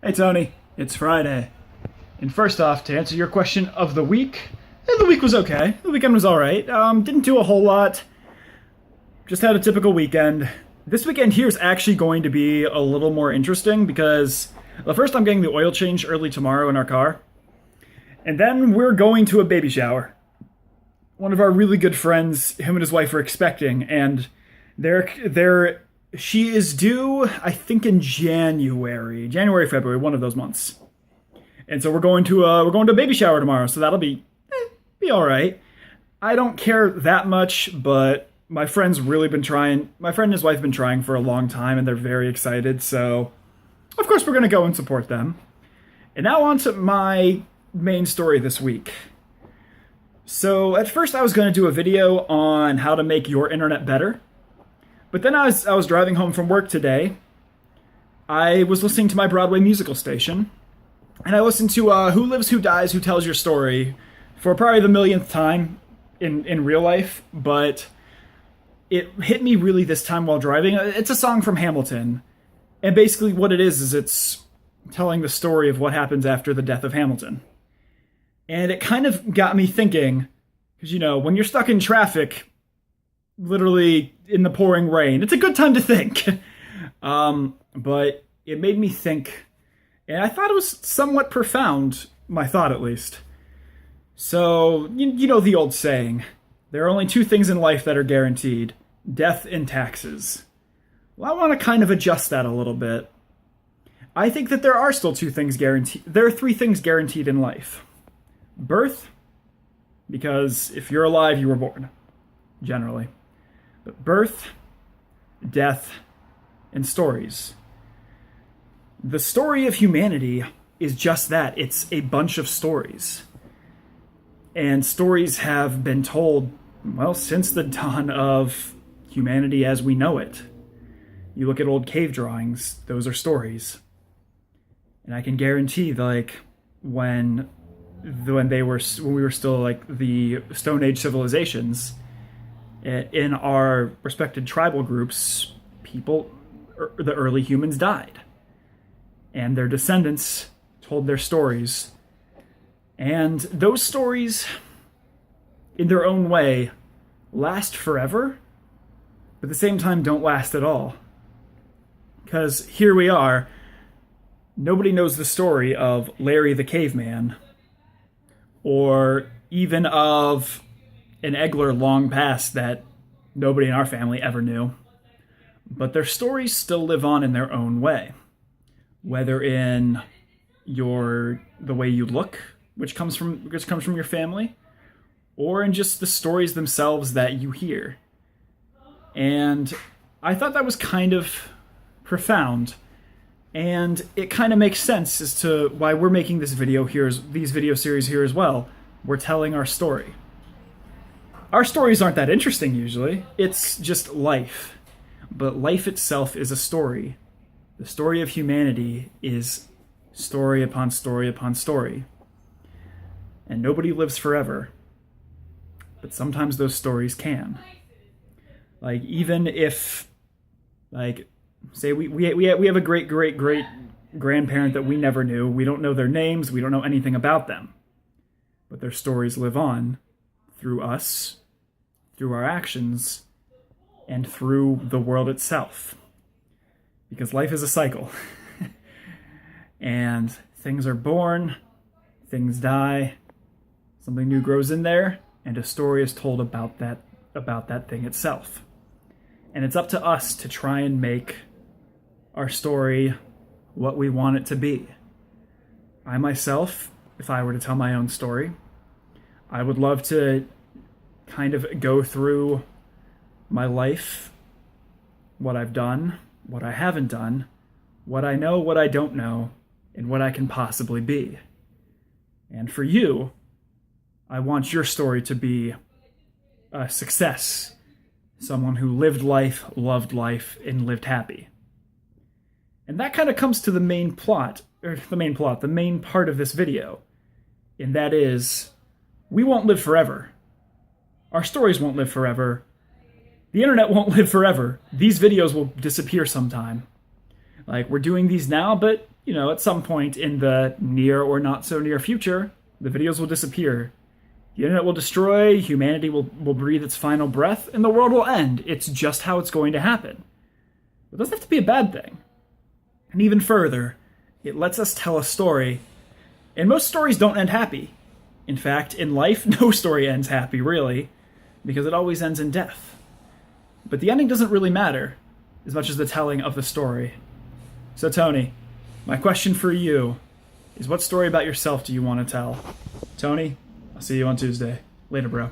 Hey Tony, it's Friday. And first off, to answer your question of the week, the week was okay. The weekend was alright. Didn't do a whole lot. Just had a typical weekend. This weekend here is actually going to be a little more interesting because first I'm getting the oil change early tomorrow in our car. And then we're going to a baby shower. One of our really good friends, him and his wife are expecting, and she is due, I think, in January, February, one of those months. And so we're going to a baby shower tomorrow, so that'll be all right. I don't care that much, but my friend's really been trying. My friend and his wife have been trying for a long time, and they're very excited. So, of course, we're going to go and support them. And now on to my main story this week. So at first I was going to do a video on how to make your internet better. But then I was driving home from work today. I was listening to my Broadway musical station. And I listened to Who Lives, Who Dies, Who Tells Your Story for probably the millionth time in real life. But it hit me really this time while driving. It's a song from Hamilton. And basically what it is it's telling the story of what happens after the death of Hamilton. And it kind of got me thinking, because, you know, when you're stuck in traffic, literally in the pouring rain, it's a good time to think. But it made me think, and I thought it was somewhat profound, my thought at least. So, you know the old saying, there are only two things in life that are guaranteed, death and taxes. Well, I want to kind of adjust that a little bit. I think that there are still two things guaranteed. There are three things guaranteed in life. Birth, because if you're alive, you were born, generally. But birth, death, and stories. The story of humanity is just that. It's a bunch of stories. And stories have been told, well, since the dawn of humanity as we know it. You look at old cave drawings, those are stories. And I can guarantee, like, when we were still like the Stone Age civilizations, in our respected tribal groups, the early humans died. And their descendants told their stories. And those stories, in their own way, last forever, but at the same time don't last at all. Because here we are, nobody knows the story of Larry the Caveman, or even of an Egler long past that nobody in our family ever knew. But their stories still live on in their own way. Whether in the way you look, which comes from your family, or in just the stories themselves that you hear. And I thought that was kind of profound. And it kind of makes sense as to why we're making these video series here as well. We're telling our story. Our stories aren't that interesting usually. It's just life. But life itself is a story. The story of humanity is story upon story upon story. And nobody lives forever. But sometimes those stories can. Like, even if, like, say we have a great grandparent that we never knew. We don't know their names. We don't know anything about them. But their stories live on through us, through our actions, and through the world itself. Because life is a cycle. And things are born, things die, something new grows in there, and a story is told about that thing itself. And it's up to us to try and make our story what we want it to be. I myself, if I were to tell my own story, I would love to kind of go through my life, what I've done, what I haven't done, what I know, what I don't know, and what I can possibly be. And for you, I want your story to be a success. Someone who lived life, loved life, and lived happy. And that kind of comes to the main part of this video. And that is, we won't live forever. Our stories won't live forever. The internet won't live forever. These videos will disappear sometime. Like, we're doing these now, but at some point in the near or not so near future, the videos will disappear. The internet will destroy, humanity will breathe its final breath, and the world will end. It's just how it's going to happen. It doesn't have to be a bad thing. And even further, it lets us tell a story. And most stories don't end happy. In fact, in life, no story ends happy, really, because it always ends in death. But the ending doesn't really matter as much as the telling of the story. So, Tony, my question for you is, what story about yourself do you want to tell? Tony, I'll see you on Tuesday. Later, bro.